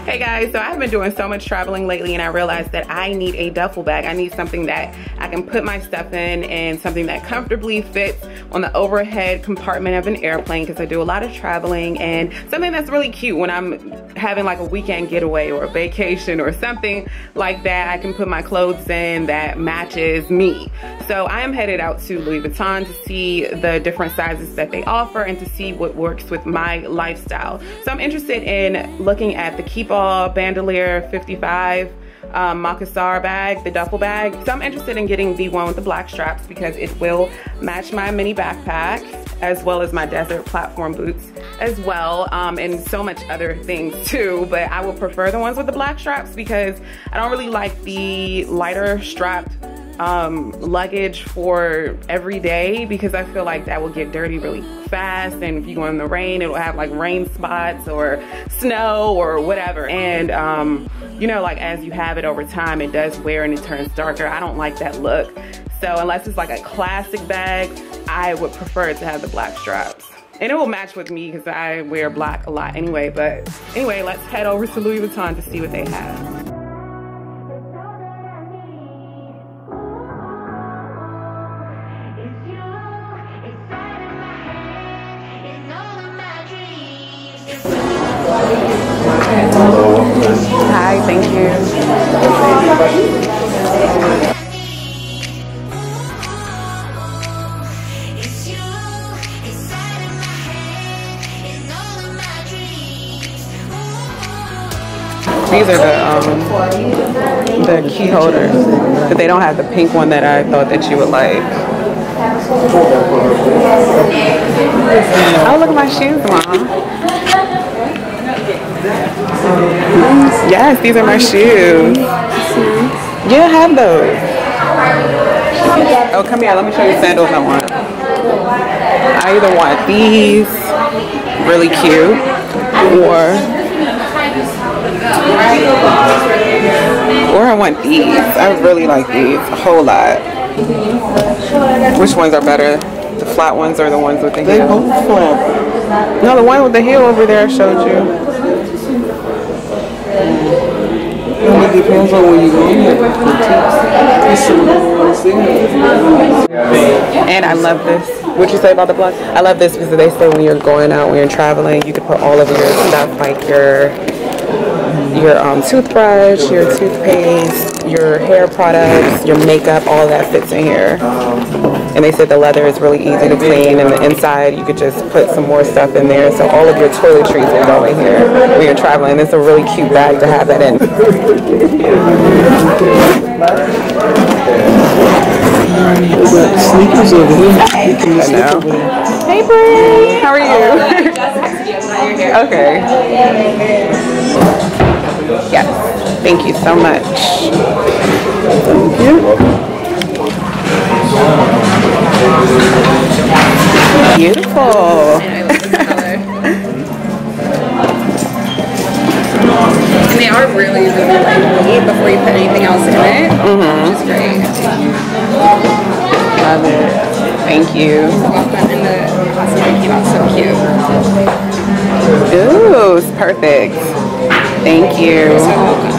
Hey guys, so I've been doing so much traveling lately and I realized that I need a duffel bag. I need something that I can put my stuff in and something that comfortably fits on the overhead compartment of an airplane because I do a lot of traveling, and something that's really cute when I'm having like a weekend getaway or a vacation or something like that. I can put my clothes in that matches me. So I am headed out to Louis Vuitton to see the different sizes that they offer and to see what works with my lifestyle. So I'm interested in looking at the Keepall Bandoulière 55 Macassar bag, the duffel bag. So I'm interested in getting the one with the black straps because it will match my mini backpack as well as my desert platform boots as well, and so much other things too. But I will prefer the ones with the black straps because I don't really like the lighter strapped luggage for every day, because I feel like that will get dirty really fast, and if you go in the rain, it'll have like rain spots or snow or whatever. And you know, like as you have it over time, it does wear and it turns darker. I don't like that look. So unless it's like a classic bag, I would prefer it to have the black straps. And it will match with me because I wear black a lot anyway. But anyway, let's head over to Louis Vuitton to see what they have. Hi, thank you. These are the key holders, but they don't have the pink one that I thought that you would like. Oh, look at my shoes, Mom. Yes, these are my shoes. Yeah, have those. Oh, come here. Let me show you sandals I want. I either want these, really cute, or I want these. I really like these a whole lot. Which ones are better? The flat ones or the ones with the heel? They both flat. No, the one with the heel over there I showed you. It depends on where you're going. And I love this. What'd you say about the black? I love this because they say when you're going out, when you're traveling, you can put all of your stuff, like your toothbrush, your toothpaste, your hair products, your makeup, all that fits in here. And they said the leather is really easy to clean, and the inside you could just put some more stuff in there. So all of your toiletries will go in here when you're traveling. It's a really cute bag to have that in. Sneakers over here. I know. Hey, Brie. How are you? Okay. Yes. Thank you so much. Thank you. Beautiful. And they are really, really lightweight before you put anything else in it, which is great. Love it. Thank you. And the costume came out so cute. Ooh, it's perfect. Thank you. You're so welcome.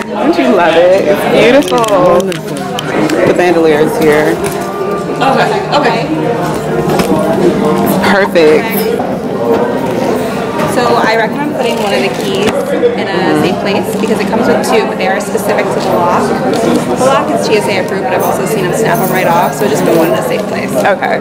Don't you love it? It's beautiful. The bandoulière is here. Okay. Perfect. So I recommend putting one of the keys in a safe place because it comes with two, but they are specific to the lock. The lock is TSA approved, but I've also seen them snap them right off, so just put one in a safe place. Okay.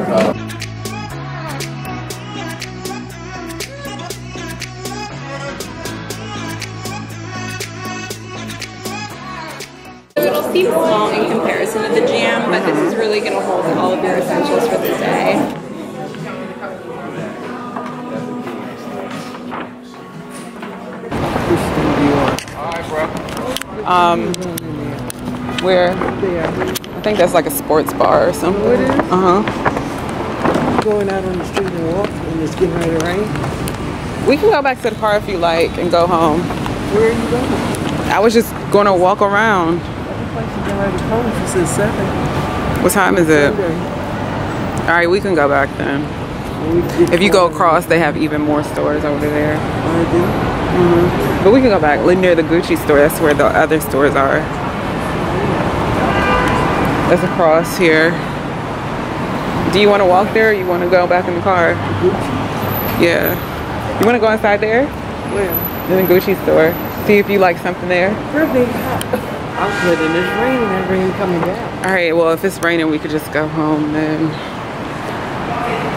It'll seem small in comparison to the jam, but this is really going to hold all of your essentials for the day. Where? I think that's like a sports bar or something. Oh, it is? Uh-huh. Going out on the street and walk and it's getting ready to rain? We can go back to the car if you like and go home. Where are you going? I was just going to walk around. The place is getting ready to close. It says 7. What time is it? All right, we can go back then. If you go across, they have even more stores over there. But we can go back near the Gucci store. That's where the other stores are. That's across here. Do you want to walk there or you want to go back in the car? Yeah. You want to go inside there? Where? In the Gucci store. See if you like something there. Perfect. I'm good in this rain and rain coming down. All right, well, if it's raining, we could just go home then.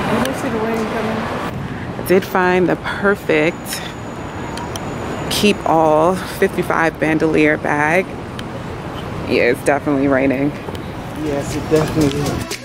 You don't see the rain coming? I did find the perfect Keepall 55 bandoulière bag. Yeah, it's definitely raining. Yes, it definitely is.